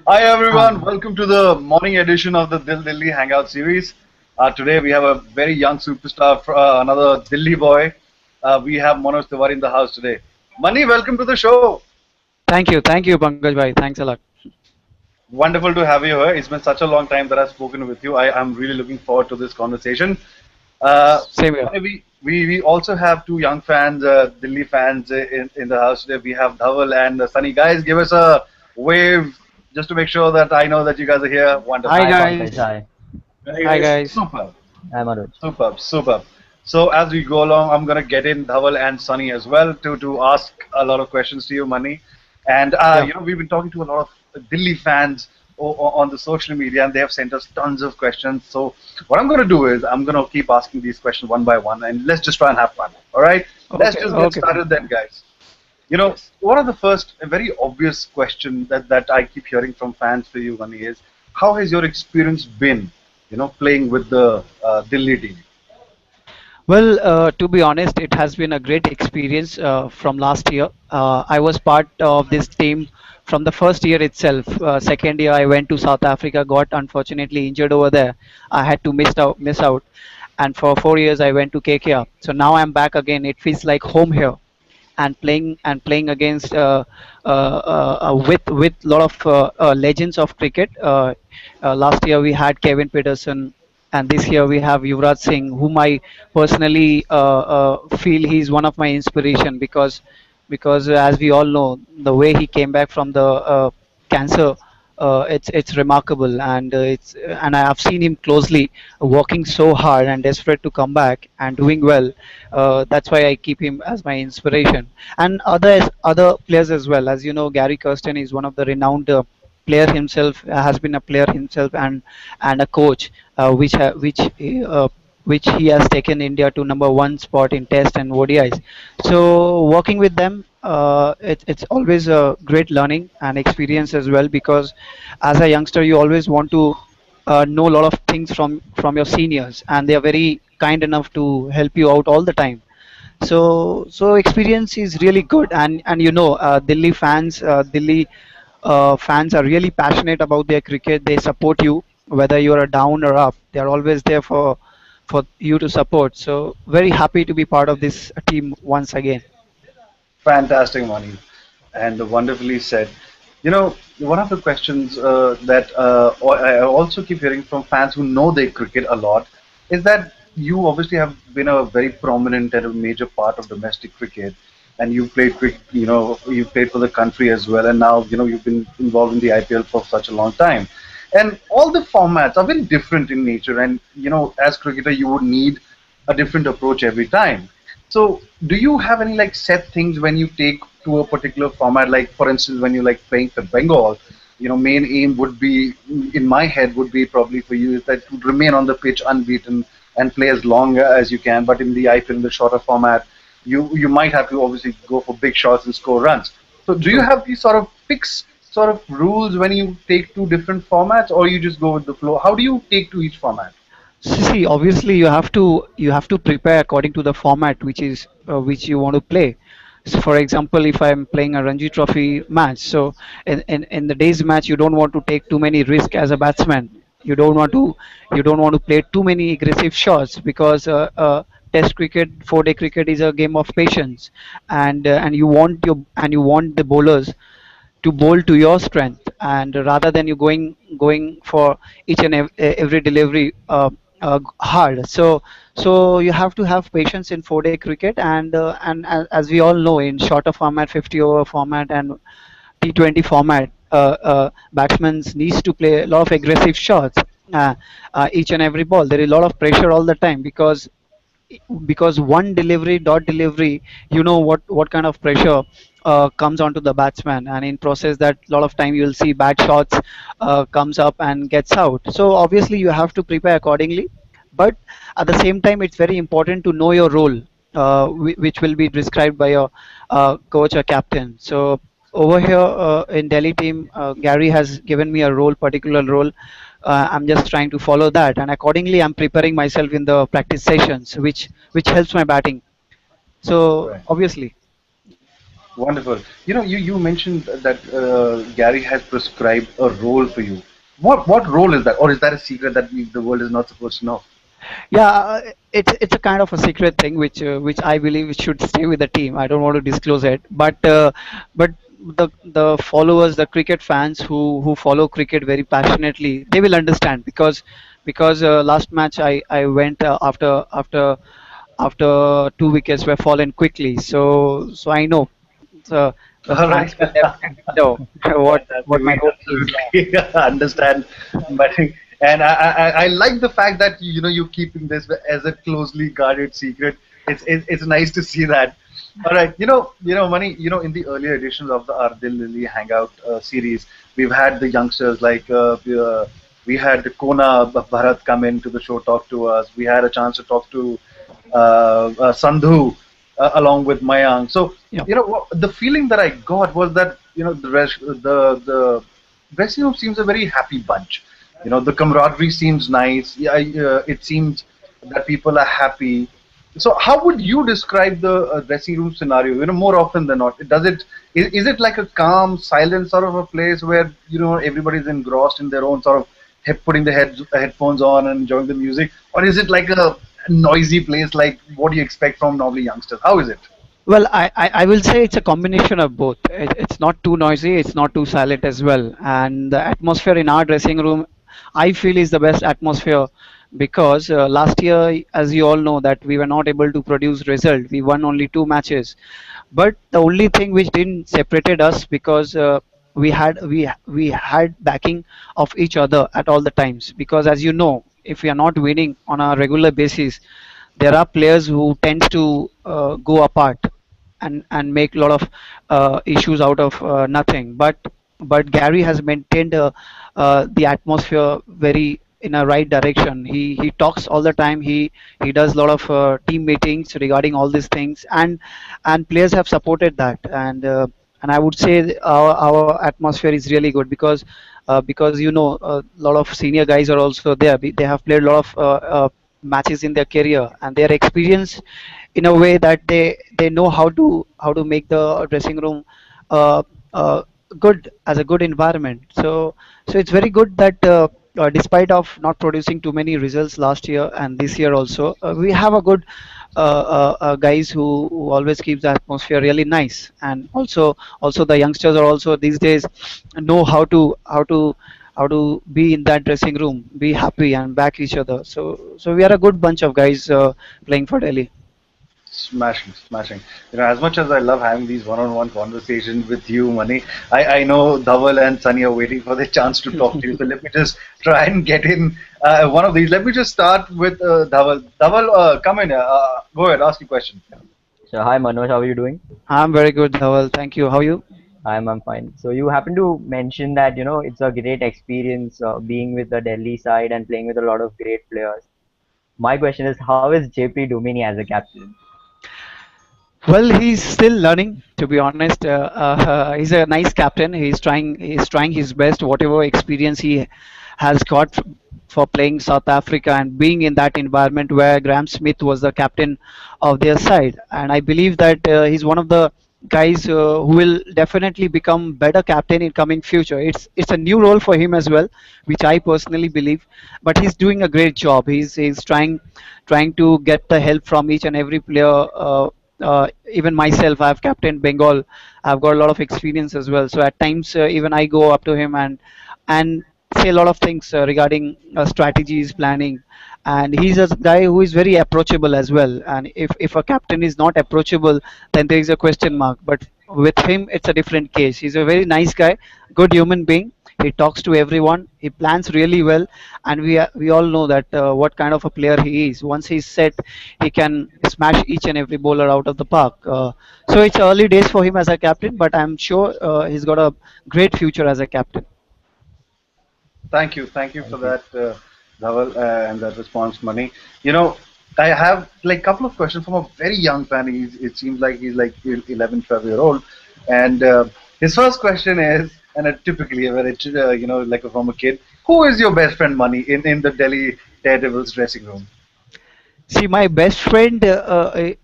Hi everyone, Um, welcome to the morning edition of the Delhi Hangout series. Today we have a very young superstar, another Delhi boy. We have Manoj Tiwary in the house today. Mani, welcome to the show. thank you, Pankaj bhai. Thanks a lot. Wonderful to have you here. It's been such a long time that I've spoken with you. I am really looking forward to this conversation. Same here. Mani, we also have two young fans, Delhi fans in the house today. We have Dhaval and Sunny. Guys, give us a wave just to make sure that I know that you guys are here. Hi Wonderful. Hi Pankaj, guys. hi. Hey Hi guys. guys. Super. I'm Manoj. Superb, superb. So as we go along, I'm gonna get in Dhaval and Sunny as well to ask a lot of questions to you, Mani. And Yeah. we've been talking to a lot of Delhi fans on the social media, and they have sent us tons of questions. So what I'm gonna do is I'm gonna keep asking these questions one by one, and let's just try and have fun. All right? Let's Okay. just get Okay. Fine. started then, guys. Yes. One of the first, a very obvious question that I keep hearing from fans for you, Mani, is how has your experience been? Playing with the Delhi team. Well, to be honest, it has been a great experience from last year. I was part of this team from the first year itself. Second year, I went to South Africa, got unfortunately injured over there. I had to miss out, and for 4 years I went to KKR. So now I'm back again. It feels like home here. And playing against with lot of legends of cricket. Last year we had Kevin Peterson, and this year we have Yuvraj Singh, whom I personally feel he's one of my inspiration because as we all know, the way he came back from the cancer, it's remarkable, and I have seen him closely working so hard and desperate to come back and doing well. That's why I keep him as my inspiration, and other players as well. As you know, Gary Kirsten is one of the renowned player himself, has been a player himself, and a coach, which he has taken India to number one spot in Test and ODIs. So working with them, it's always a great learning and experience as well, because as a youngster you always want to know a lot of things from your seniors, and they are very kind enough to help you out all the time. So experience is really good, and Delhi fans are really passionate about their cricket. They support you whether you are down or up. They are always there for you to support. So very happy to be part of this team once again. Fantastic, Mani, and wonderfully said. One of the questions that I also keep hearing from fans who know they cricket a lot is that you obviously have been a very prominent and a major part of domestic cricket, and you played cricket. You played for the country as well, and now you've been involved in the IPL for such a long time. And all the formats are very different in nature, and as cricketer, you would need a different approach every time. So, do you have any like set things when you take to a particular format? Like, for instance, when you like playing for Bengal, main aim would be, in my head, would be probably for you is that to remain on the pitch unbeaten and play as long as you can. But in the IPL, in the shorter format, you might have to obviously go for big shots and score runs. So, do you True. have these sort of fixed sort of rules when you take two different formats, or you just go with the flow? How do you take to each format? See, obviously you have to prepare according to the format which you want to play. So, for example, if I'm playing a Ranji Trophy match, so in the day's match, you don't want to take too many risks as a batsman. You don't want to play too many aggressive shots, because Test cricket, 4-day cricket is a game of patience, and you want the bowlers to bowl to your strength, and rather than you going for each and every delivery hard. So you have to have patience in 4-day cricket, and as we all know, in shorter format, 50 over format and T20 format, batsmen needs to play a lot of aggressive shots, each and every ball. There is a lot of pressure all the time, because one delivery, dot delivery, you know what kind of pressure comes onto the batsman, and in process that lot of time you'll see bad shots comes up and gets out. So obviously you have to prepare accordingly, but at the same time it's very important to know your role, which will be described by your coach or captain. So over here, in Delhi team, Gary has given me a particular role. I'm just trying to follow that, and accordingly I'm preparing myself in the practice sessions, which helps my batting. So Right. obviously. Wonderful. You mentioned that Gary has prescribed a role for you. What role is that, or is that a secret that the world is not supposed to know? Yeah, it's a kind of a secret thing which I believe should stay with the team. I don't want to disclose it, but the followers, the cricket fans who follow cricket very passionately, they will understand because last match I went after two wickets were fallen quickly. So I know the All fans right. will definitely know Fantastic. what my We role is. absolutely understand, but and I like the fact that you're keeping this as a closely guarded secret. It's nice to see that. All right, Mani. In the earlier editions of the our Delhi Hangout series, we've had the youngsters like we had Kona Bharat come into the show, talk to us. We had a chance to talk to Sandhu along with Mayank. So Yeah. the feeling that I got was that the dressing room seems a very happy bunch. The camaraderie seems nice. Yeah, it seems that people are happy. So how would you describe the dressing room scenario? More often than not, is it like a calm, silent sort of a place where everybody's engrossed in their own sort of putting the headphones on and enjoying the music, or is it like a noisy place like what do you expect from normally youngsters? How is it? Well, I will say it's a combination of both. It's not too noisy, it's not too silent as well. And the atmosphere in our dressing room, I feel, is the best atmosphere because last year, as you all know, that we were not able to produce result. We won only two matches, but the only thing which didn't separated us because we had backing of each other at all the times. Because as you know, if we are not winning on a regular basis, there are players who tend to go apart and make a lot of issues out of nothing. But Gary has maintained the atmosphere very in a right direction. He talks all the time. He does a lot of team meetings regarding all these things, and players have supported that. And I would say our atmosphere is really good because a lot of senior guys are also there. They have played a lot of matches in their career, and they are experienced in a way that they know how to make the dressing room uh, uh, good as a good environment. So it's very good that despite of not producing too many results last year and this year also, we have a good guys who always keeps the atmosphere really nice. And also the youngsters are also these days know how to be in that dressing room, be happy and back each other. So we are a good bunch of guys playing for Delhi. Smashing, smashing. As much as I love having these one-on-one conversations with you, Mani, I know Dhaval and Sunny are waiting for the chance to talk to you. So let me just try and get in one of these. Let me just start with Dhaval. Dhaval, come in. Go ahead, ask your question. So hi Manoj, how are you doing? I'm very good, Dhawal. Thank you. How are you? I'm fine. So you happen to mention that it's a great experience being with the Delhi side and playing with a lot of great players. My question is, how is JP Duminy as a captain? Well, he's still learning, to be honest. He's a nice captain. He's trying his best, whatever experience he has got for playing South Africa and being in that environment where Graham Smith was the captain of their side. And I believe that he's one of the guys who will definitely become better captain in coming future. It's a new role for him as well, which I personally believe. But he's doing a great job. He's trying to get the help from each and every player. Even myself, I've captained Bengal. I've got a lot of experience as well. So at times, even I go up to him and say a lot of things regarding strategies, planning. And he's a guy who is very approachable as well. And if a captain is not approachable, then there is a question mark. But with him, it's a different case. He's a very nice guy, good human being. He talks to everyone. He plans really well, and we all know that what kind of a player he is. Once he's set, he can smash each and every bowler out of the park. So it's early days for him as a captain, but I'm sure he's got a great future as a captain. Thank you for Thank you. that, Dhaval, and that response, Mani. You know, I have like a couple of questions from a very young fan. It seems like he's like 11, 12-year old, and his first question is, and typically, when it's like from a kid, who is your best friend, Mani, in the Delhi Daredevils dressing room? See, my best friend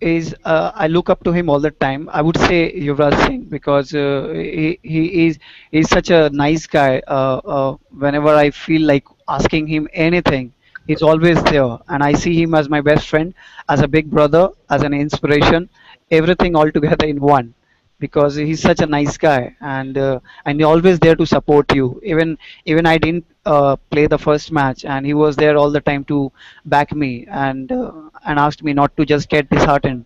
is I look up to him all the time. I would say Yuvraj Singh because he is he's such a nice guy. Whenever I feel like asking him anything, he's always there, and I see him as my best friend, as a big brother, as an inspiration, everything all together in one. Because he's such a nice guy, and he's always there to support you. Even I didn't play the first match, and he was there all the time to back me and asked me not to just get disheartened.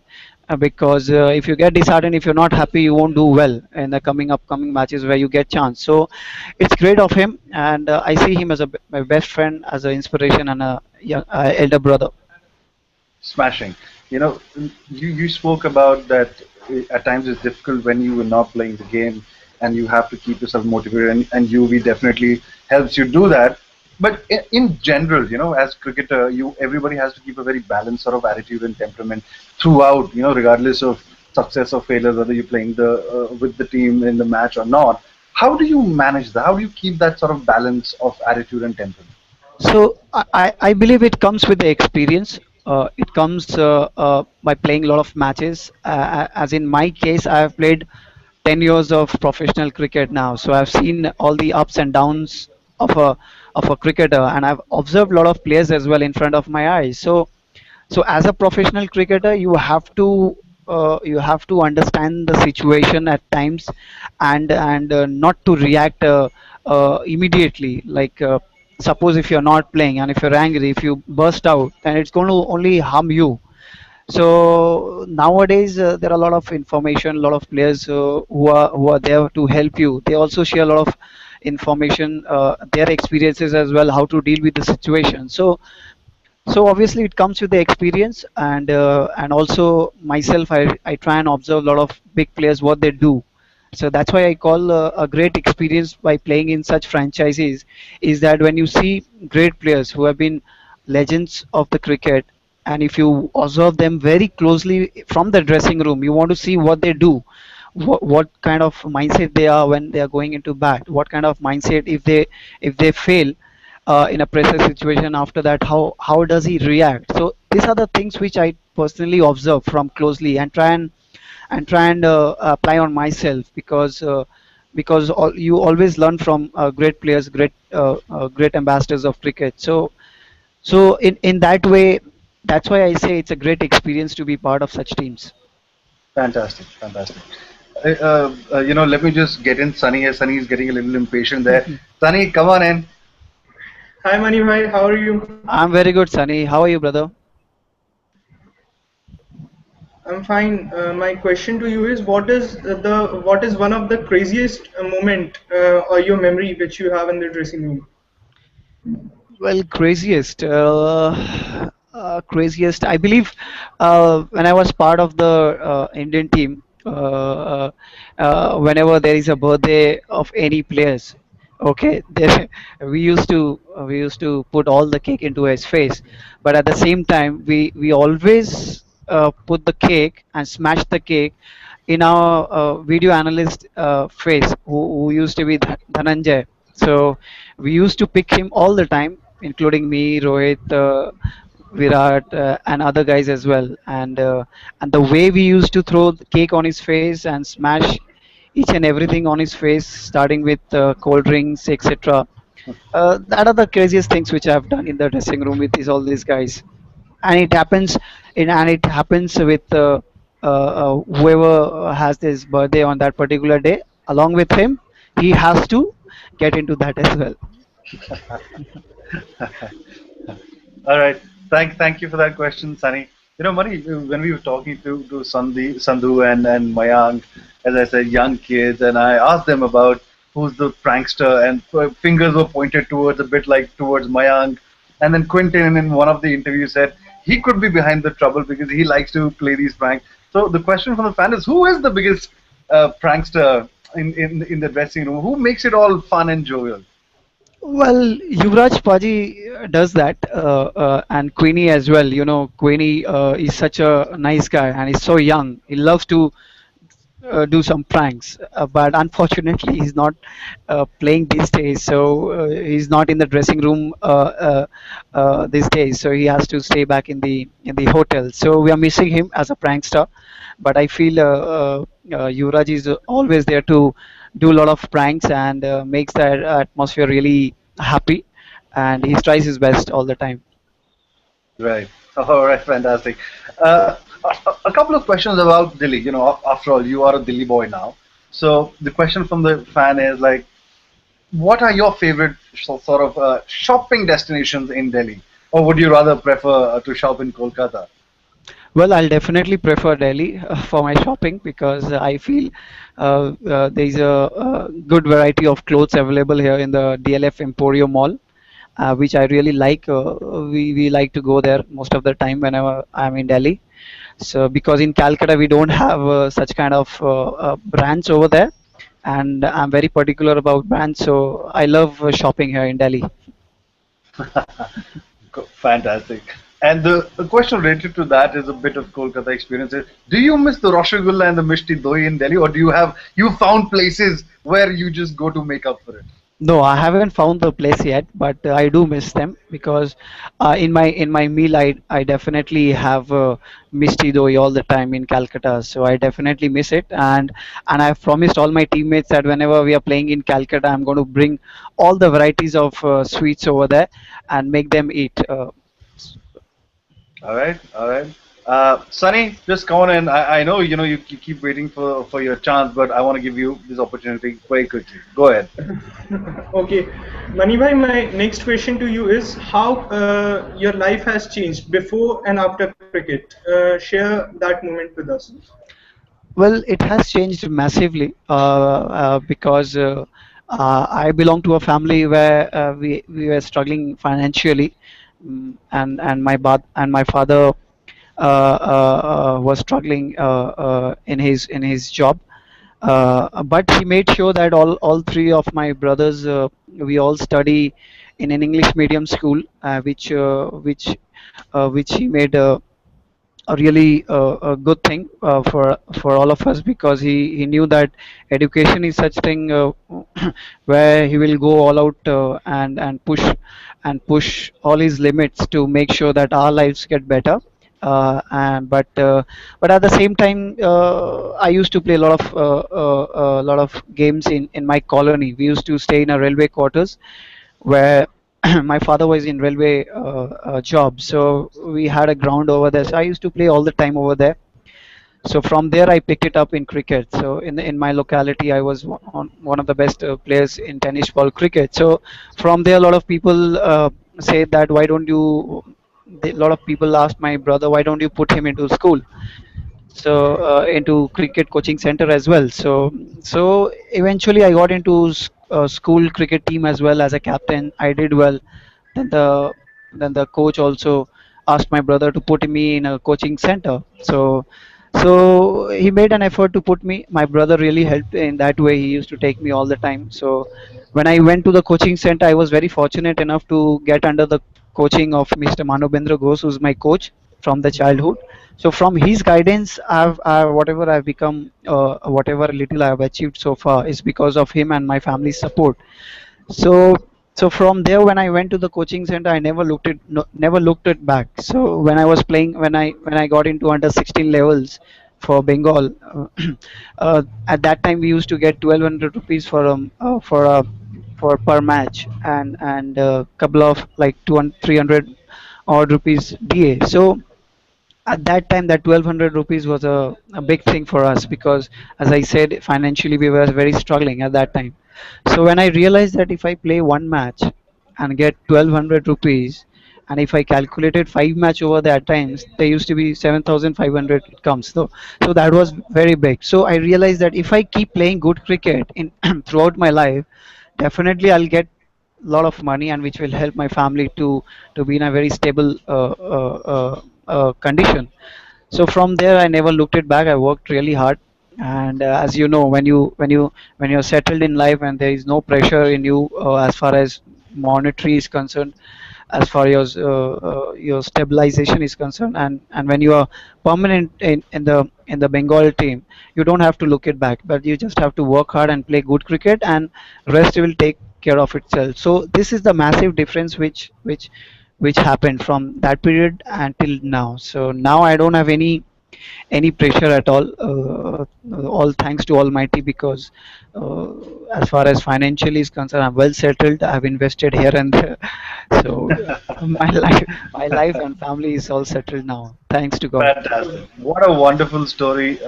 Because if you get disheartened, if you're not happy, you won't do well in the coming upcoming matches where you get chance. So it's great of him, and I see him as my best friend, as an inspiration, and a young, elder brother. Smashing. You know, you spoke about that at times it's difficult when you are not playing the game and you have to keep yourself motivated, and UV definitely helps you do that. But in general, you know, as cricketer, everybody has to keep a very balanced sort of attitude and temperament throughout, you know, regardless of success or failure, whether you're playing the with the team in the match or not. How do you manage that? How do you keep that sort of balance of attitude and temperament? So I believe it comes with the experience. It comes by playing a lot of matches. As in my case, I have played 10 years of professional cricket now. So I've seen all the ups and downs of a cricketer, and I've observed a lot of players as well in front of my eyes. So as a professional cricketer, you have to understand the situation at times, and not to react immediately. Like suppose if you're not playing and if you're angry, if you burst out, then it's going to only harm you. So nowadays there are a lot of information, a lot of players who are there to help you. They also share a lot of information, their experiences as well, how to deal with the situation. So obviously it comes with the experience, and also myself, I try and observe a lot of big players what they do. So that's why I call a great experience by playing in such franchises is that when you see great players who have been legends of the cricket, and if you observe them very closely from the dressing room, you want to see what they do, what kind of mindset they are when they are going into bat, what kind of mindset if they fail in a pressure situation. After that, how does he react? So these are the things which I personally observe from closely and try and apply on myself, because you always learn from great players, great ambassadors of cricket. So in that way, that's why I say it's a great experience to be part of such teams. Fantastic, fantastic. You know, let me just get in Sunny here. Sunny is getting a little impatient there. Sunny, come on in. Hi Mani bhai, how are you? I'm very good, Sunny. How are you, brother? I'm fine. My question to you is, what is one of the craziest moment or your memory which you have in the dressing room? Well, craziest. I believe when I was part of the Indian team, whenever there is a birthday of any players, okay, there, we used to put all the cake into his face, but at the same time, we always put the cake and smash the cake in our video analyst face, who used to be Dhananjay. So we used to pick him all the time, including me, Rohit, Virat, and other guys as well. And the way we used to throw the cake on his face and smash each and everything on his face, starting with cold drinks, etc. That are the craziest things which I've done in the dressing room with all these guys. And it happens with whoever has his birthday on that particular day. Along with him, he has to get into that as well. All right. Thank you for that question, Sunny. You know, Mani, when we were talking to Sandhu and Mayank, as I said, young kids, and I asked them about who's the prankster, and fingers were pointed towards a bit like towards Mayank, and then Quinton in one of the interviews said he could be behind the trouble because he likes to play these pranks. So the question from the fan is, who is the biggest prankster in the dressing room? Who makes it all fun and jovial? Well, Yuvraj Paji does that, and Queenie as well. You know, Queenie is such a nice guy, and he's so young. He loves to do some pranks. But unfortunately, he's not playing these days. So he's not in the dressing room these days. So he has to stay back in the hotel. So we are missing him as a prankster. But I feel Yuvraj is always there to do a lot of pranks and makes the atmosphere really happy. And he tries his best all the time. Right. All right. Fantastic. A couple of questions about Delhi. After all, you are a Delhi boy now. So the question from the fan is like, what are your favorite sort of shopping destinations in Delhi, or would you rather prefer to shop in Kolkata? Well, I'll definitely prefer Delhi for my shopping because I feel there's a good variety of clothes available here in the DLF Emporio Mall, which I really like. We like to go there most of the time whenever I'm in Delhi. So because in Calcutta we don't have such kind of brands over there, and I'm very particular about brands. So I love shopping here in Delhi. Fantastic. And the question related to that is a bit of Kolkata experiences. Do you miss the Rasgulla and the Mishti Doi in Delhi, or do you found places where you just go to make up for it? No, I haven't found the place yet, but I do miss them because in my meal I definitely have Misti doi all the time in Calcutta, so I definitely miss it. And I've promised all my teammates that whenever we are playing in Calcutta, I'm going to bring all the varieties of sweets over there and make them eat. All right, all right. Sunny, just come on in. I know you keep waiting for your chance, but I want to give you this opportunity very quickly. Go ahead. Okay, Manibhai, my next question to you is how your life has changed before and after cricket. Share that moment with us. Well, it has changed massively because I belong to a family where we were struggling financially, and my father was struggling in his job. But he made sure that all three of my brothers we all study in an English medium school, which he made a really a good thing for all of us because he knew that education is such thing where he will go all out and push all his limits to make sure that our lives get better. And but at the same time I used to play a lot of games in my colony. We used to stay in a railway quarters where my father was in railway job, so we had a ground over there. So I used to play all the time over there. So from there, I picked it up in cricket. So in my locality, I was one of the best players in tennis ball cricket. So from there, a lot of people say that why don't you? A lot of people asked my brother, why don't you put him into school? So into cricket coaching center as well. So eventually I got into school cricket team as well as a captain. I did well. Then the then the coach also asked my brother to put me in a coaching center. So he made an effort to put me. My brother really helped in that way. He used to take me all the time. So when I went to the coaching center, I was very fortunate enough to get under the coaching of Mr. Manobendra Ghosh, who's my coach from the childhood. So from his guidance, whatever I've become, whatever little I've achieved so far is because of him and my family's support. So so from there, when I went to the coaching center, I never looked it no, never looked it back. So when I was playing, when I got into under 16 levels for Bengal, at that time we used to get 1,200 rupees for per match, and a couple of like 200 300 odd rupees DA. So at that time that 1,200 rupees was a big thing for us because, as I said, financially we were very struggling at that time. So when I realized that if I play one match and get 1,200 rupees, and if I calculated five match over that times, there used to be 7,500 it comes. So that was very big. So I realized that if I keep playing good cricket in throughout my life, definitely I'll get a lot of money, and which will help my family to be in a very stable condition. So from there, I never looked it back. I worked really hard, and as you know, when you're settled in life and there is no pressure in you as far as monetary is concerned, as far as your stabilization is concerned. And when you are permanent in the Bengal team, you don't have to look it back, but you just have to work hard and play good cricket, and rest will take care of itself. So this is the massive difference which happened from that period until now. So now I don't have any pressure at all. All thanks to Almighty, because uh, as far as financially is concerned, I'm well settled. I've invested here and there, so my life and family is all settled now. Thanks to God. Fantastic. What a wonderful story,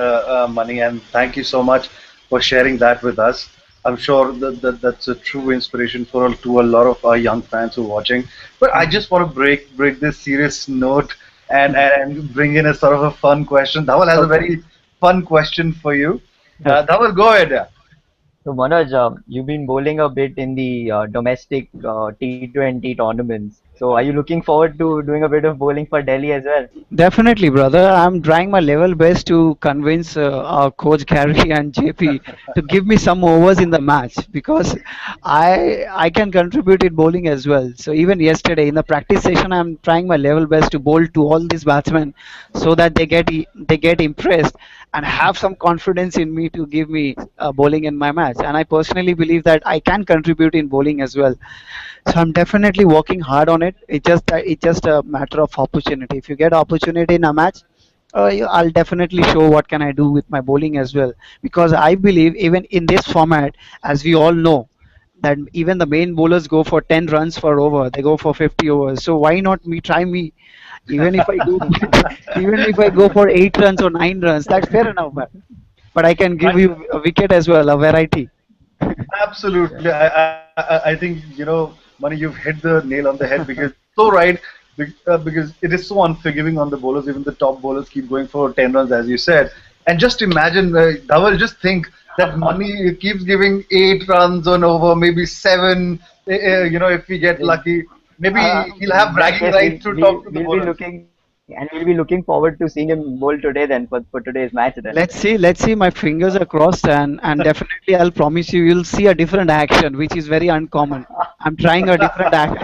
Mani, and thank you so much for sharing that with us. I'm sure that's a true inspiration to a lot of our young fans who are watching. But I just want to break this serious note and bring in a sort of a fun question. Dhawal has a Okay. very fun question for you. Okay. Dhawal, go ahead. So Manoj, you've been bowling a bit in the domestic T20 tournaments. So are you looking forward to doing a bit of bowling for Delhi as well? Definitely, brother. I'm trying my level best to convince our coach Gary and JP to give me some overs in the match, because I can contribute in bowling as well. So even yesterday in the practice session, I'm trying my level best to bowl to all these batsmen, so that they get impressed and have some confidence in me to give me bowling in my match. And I personally believe that I can contribute in bowling as well. So I'm definitely working hard on it. It's just a matter of opportunity. If you get opportunity in a match, I'll definitely show what can I do with my bowling as well. Because I believe even in this format, as we all know, that even the main bowlers go for 10 runs for over. They go for 50 overs. So why not me? Try me. Even if I do, even if I go for 8 runs or 9 runs, that's fair enough. But I can give you a wicket as well, a variety. Absolutely. I think, Mani, you've hit the nail on the head because so right, because it is so unforgiving on the bowlers. Even the top bowlers keep going for 10 runs, as you said. And just imagine, Dhaval, just think that Mani keeps giving 8 runs on over, maybe seven. If we get Then, lucky, maybe he'll have in that bragging case, rights to talk to the we'll be bowlers. looking forward to seeing him bowl today then for today's match then. Let's see. My fingers are crossed, and definitely I'll promise you, you'll see a different action, which is very uncommon. I'm trying a different act.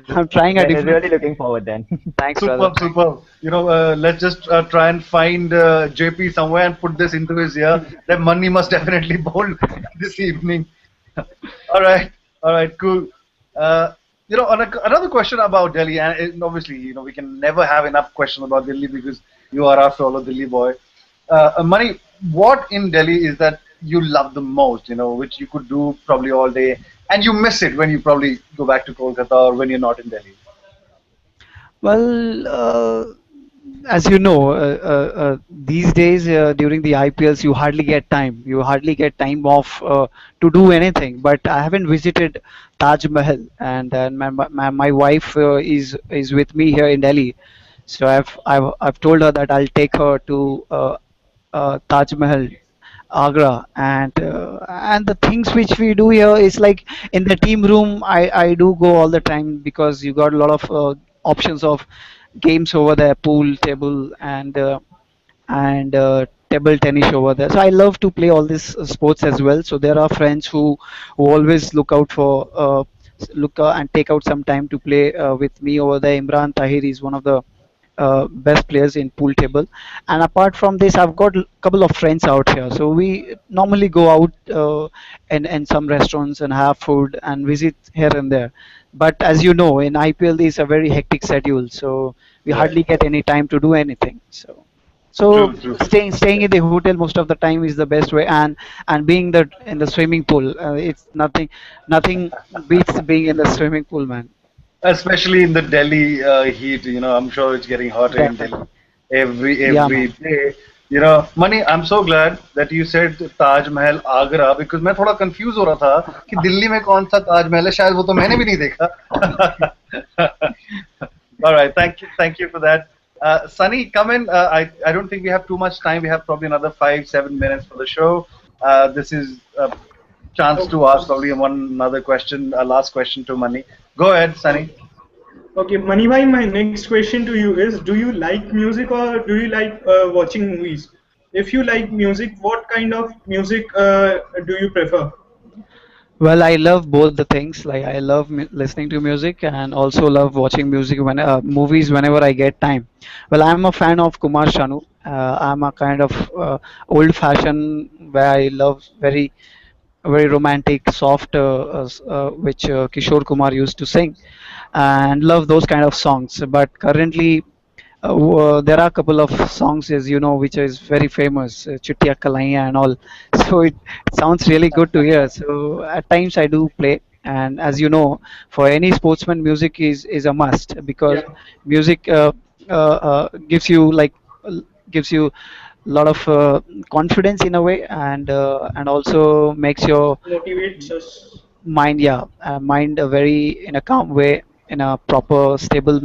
I'm trying a Really different. looking forward then. Thanks, brother. Superb, superb. Let's just try and find JP somewhere and put this into his ear. That Mani must definitely bowl this evening. All right, cool. Another question about Delhi, and obviously, we can never have enough questions about Delhi because you are, after all, a Delhi boy. Mani, what in Delhi is that you love the most? Which you could do probably all day, and you miss it when you probably go back to Kolkata or when you're not in Delhi. Well, as you know, these days during the IPLs, you hardly get time. You hardly get time off to do anything. But I haven't visited Taj Mahal, and my wife is with me here in Delhi. So I've told her that I'll take her to Taj Mahal, Agra, and the things which we do here is like in the team room. I do go all the time because you got a lot of options of games over there, pool table, and table tennis over there. So I love to play all these sports as well. So there are friends who always look out for look and take out some time to play with me over there. Imran Tahir is one of the best players in pool table, and apart from this, I've got a couple of friends out here. So we normally go out in some restaurants and have food and visit here and there. But as you know, in IPL is a very hectic schedule, so we Right. hardly get any time to do anything. So True, true. staying in the hotel most of the time is the best way, and being the in the swimming pool, it's nothing beats being in the swimming pool, man. Especially in the Delhi heat, I'm sure it's getting hotter in Delhi Definitely. Yeah, every man. day. Mani, I'm so glad that you said Taj Mahal Agra because मैं थोड़ा confused हो रहा था कि दिल्ली में कौन सा ताज महल है शायद वो तो मैंने भी नहीं देखा. All right, thank you for that. Sunny, come in. I don't think we have too much time. We have probably another 5 7 minutes for the show. This is a chance to ask probably one another question, a last question to Mani. Go ahead, Sunny. Okay, Manibhai, my next question to you is: do you like music or do you like watching movies? If you like music, what kind of music do you prefer? Well, I love both the things. Like I love listening to music and also love watching music when movies whenever I get time. Well, I'm a fan of Kumar Sanu. I'm a kind of old-fashioned where I love very romantic, soft, which Kishore Kumar used to sing, and love those kind of songs. But currently, there are a couple of songs, as you know, which is very famous, Chuttiya Kalaiya and all. So it sounds really good to hear. So at times I do play, and as you know, for any sportsman, music is a must because Yeah, music gives you gives you a lot of confidence in a way, and also makes your motivates us. mind, yeah, mind a very in a calm way, in a proper stable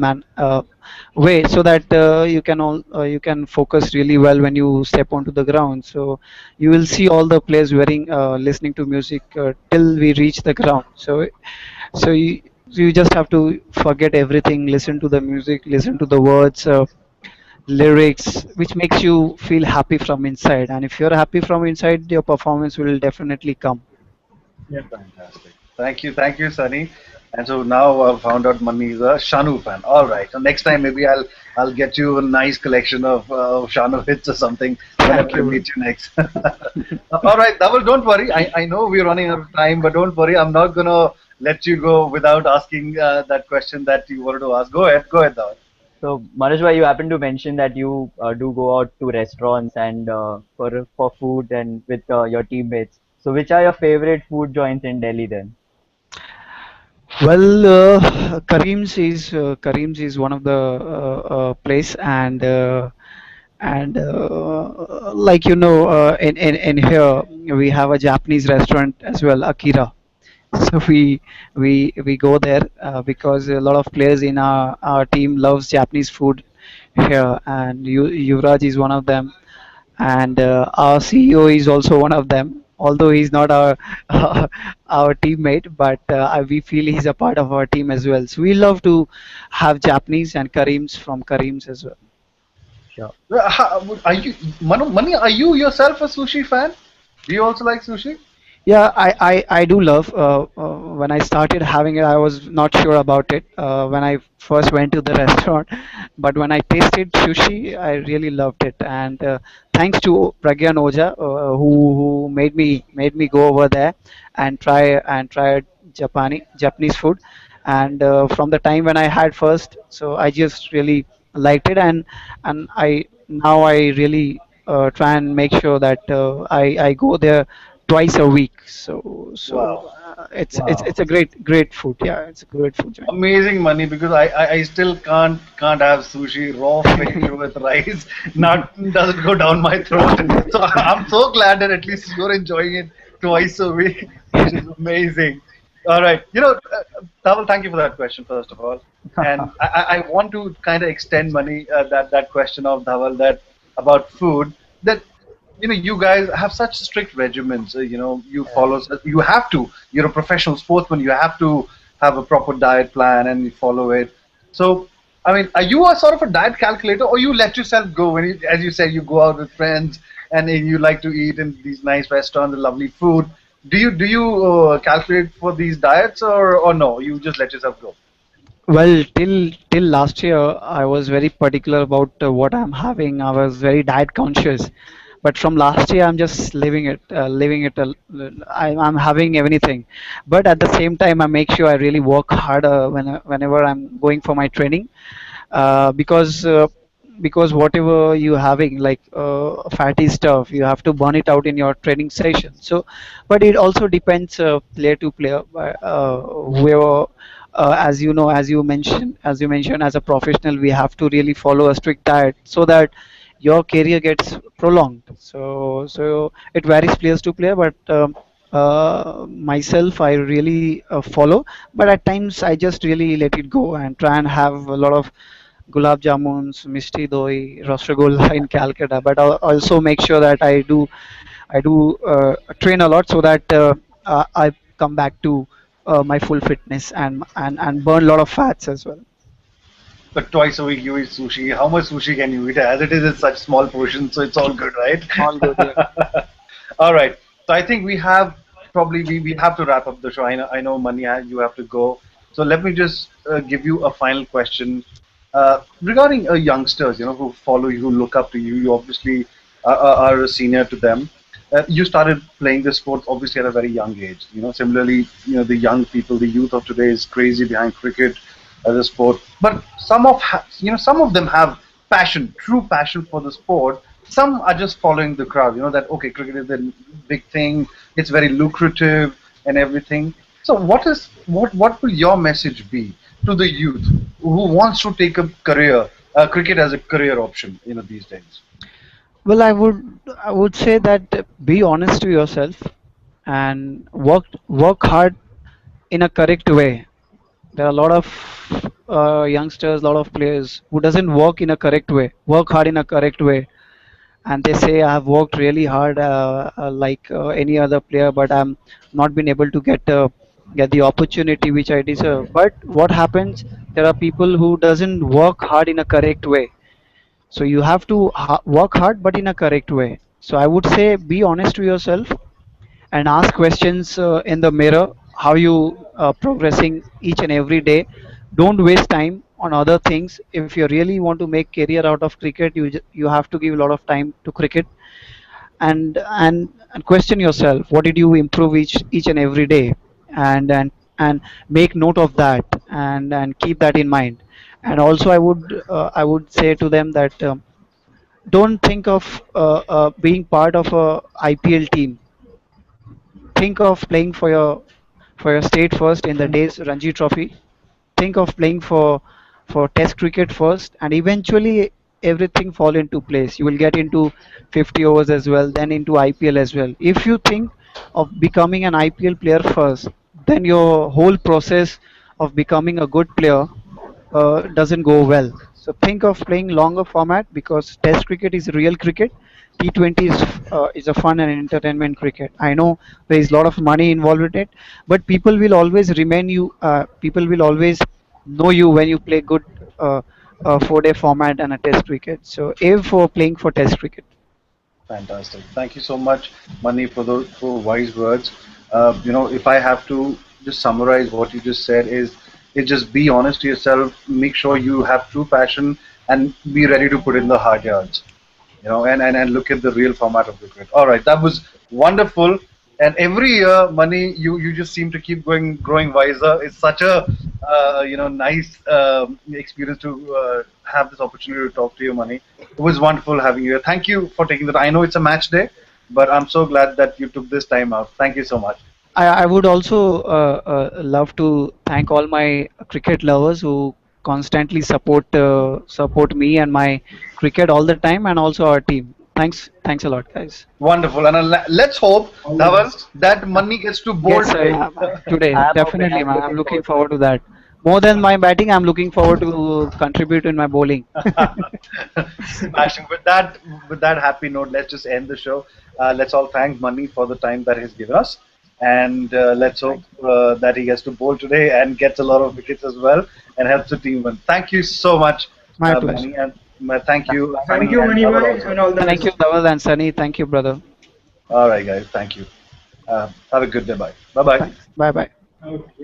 way, so that you can focus really well when you step onto the ground. So you will see all the players wearing listening to music till we reach the ground. So you just have to forget everything, listen to the music, listen to the words, lyrics, which makes you feel happy from inside, and if you're happy from inside, your performance will definitely come. Yeah. Fantastic. Thank you, Sunny. And so now I've found out Mani is a Shanu fan. All right. So next time maybe I'll get you a nice collection of Shanu hits or something whenever Thank I you. meet you next. All right, Dhaval, don't worry. I know we're running out of time, but don't worry. I'm not gonna let you go without asking that question that you wanted to ask. Go ahead, Dhaval. So, Manoj, you happen to mention that you do go out to restaurants and for food and with your teammates. So, which are your favorite food joints in Delhi then? Well, Kareem's is one of the place, and like you know, in here we have a Japanese restaurant as well, Akira. So we go there because a lot of players in our team loves Japanese food here, and Yuvraj is one of them, and our CEO is also one of them. Although he's not our our teammate, but we feel he's a part of our team as well. So we love to have Japanese and Kareem's from Kareem's as well. Sure. Are you Mani? Are you yourself a sushi fan? Do you also like sushi? Yeah, I do love. When I started having it, I was not sure about it when I first went to the restaurant. But when I tasted sushi, I really loved it. And thanks to Pragyan Oja, who made me go over there and try Japanese food. And from the time when I had first, so I just really liked it, and I now I really try and make sure that I go there twice a week. Wow. It's a great food. Yeah, it's a great food joint. Amazing money because I still can't have sushi raw fish with rice. Not doesn't go down my throat. So I'm so glad that at least you're enjoying it twice a week, which is amazing. All right, Dhaval, thank you for that question first of all, and I want to kind of extend money that question of Dhaval that about food that you guys have such strict regimens. You follow. You have to. You're a professional sportsman. You have to have a proper diet plan and you follow it. So, I mean, are you a sort of a diet calculator, or you let yourself go when, as you say, you go out with friends and then you like to eat in these nice restaurants and lovely food? Do you calculate for these diets, or no? You just let yourself go. Well, till last year, I was very particular about what I'm having. I was very diet conscious, but from last year, I'm just living it. I'm having everything, but at the same time, I make sure I really work harder whenever I'm going for my training, because whatever you having like fatty stuff, you have to burn it out in your training session. So, but it also depends player to player. Whoever, as you mentioned, as a professional, we have to really follow a strict diet so that your career gets prolonged. So it varies players to player, but myself, I really follow, but at times I just really let it go and try and have a lot of gulab jamuns, misti doi, rasgulla in Calcutta. But I'll also make sure that I do train a lot so that I come back to my full fitness and burn a lot of fats as well. But twice a week you eat sushi. How much sushi can you eat? As it is, it's such small portions, so it's all good, right? All good, yeah. All right. So I think we have probably we have to wrap up the show. I know Mani, you have to go. So let me just give you a final question regarding youngsters, who follow you, who look up to you. You obviously are a senior to them. You started playing this sport obviously at a very young age. Similarly, the young people, the youth of today is crazy behind cricket as a sport. But some of them have passion, true passion for the sport. Some are just following the crowd. That okay, cricket is the big thing. It's very lucrative and everything. So what will your message be to the youth who wants to take a career, cricket as a career option, these days? Well, I would say that be honest to yourself and work hard in a correct way. There are a lot of youngsters, a lot of players who doesn't work in a correct way, work hard in a correct way, and they say I have worked really hard like any other player, but I'm not been able to get the opportunity which I deserve. But what happens? There are people who doesn't work hard in a correct way. So you have to work hard, but in a correct way. So I would say be honest to yourself and ask questions in the mirror, how you progressing each and every day. Don't waste time on other things. If you really want to make career out of cricket, you have to give a lot of time to cricket. And question yourself, what did you improve each and every day, and make note of that, and keep that in mind. And also I would say to them that don't think of being part of a IPL team. Think of playing for your state first in the day's Ranji Trophy. Think of playing for Test cricket first, and eventually everything fall into place. You will get into 50 overs as well, then into IPL as well. If you think of becoming an IPL player first, then your whole process of becoming a good player doesn't go well. So think of playing longer format, because Test cricket is real cricket. T20 is a fun and entertainment cricket. I know there is a lot of money involved with it, but people will always remain you. People will always know you when you play good 4-day format and a Test cricket. So aim for playing for Test cricket. Fantastic. Thank you so much, Mani, for those for wise words. If I have to just summarize what you just said is just be honest to yourself, make sure you have true passion, and be ready to put in the hard yards. And look at the real format of cricket. All right, that was wonderful. And every year, Money, you just seem to keep growing wiser. It's such a nice experience to have this opportunity to talk to you, Money. It was wonderful having you here. Thank you for taking that. I know it's a match day, but I'm so glad that you took this time out. Thank you so much. I would also love to thank all my cricket lovers who constantly support me and my cricket all the time, and also our team. Thanks a lot, guys. Wonderful. And let's hope, All the Dhawan, best. that Money gets to bowl Yes, today. today I'm hoping, definitely, I'm man. I'm looking looking forward to forward it. to that. More than my batting, I'm looking forward to contribute in my bowling. Smashing. With that happy note, let's just end the show. Let's all thank Money for the time that he's given us, and let's hope Thank you. that he gets to bowl today and gets a lot of wickets as well and helps the team win. Thank you so much, My pleasure. Money, and thank you, Thank Thank Sunny you, you. and Dhawan Manibhai, also. and all the Thank you, best. Dawal and Sunny. Thank you, brother. All right, guys. Thank you. Have a good day. Bye. Bye. Bye. Thanks. Bye bye. Okay.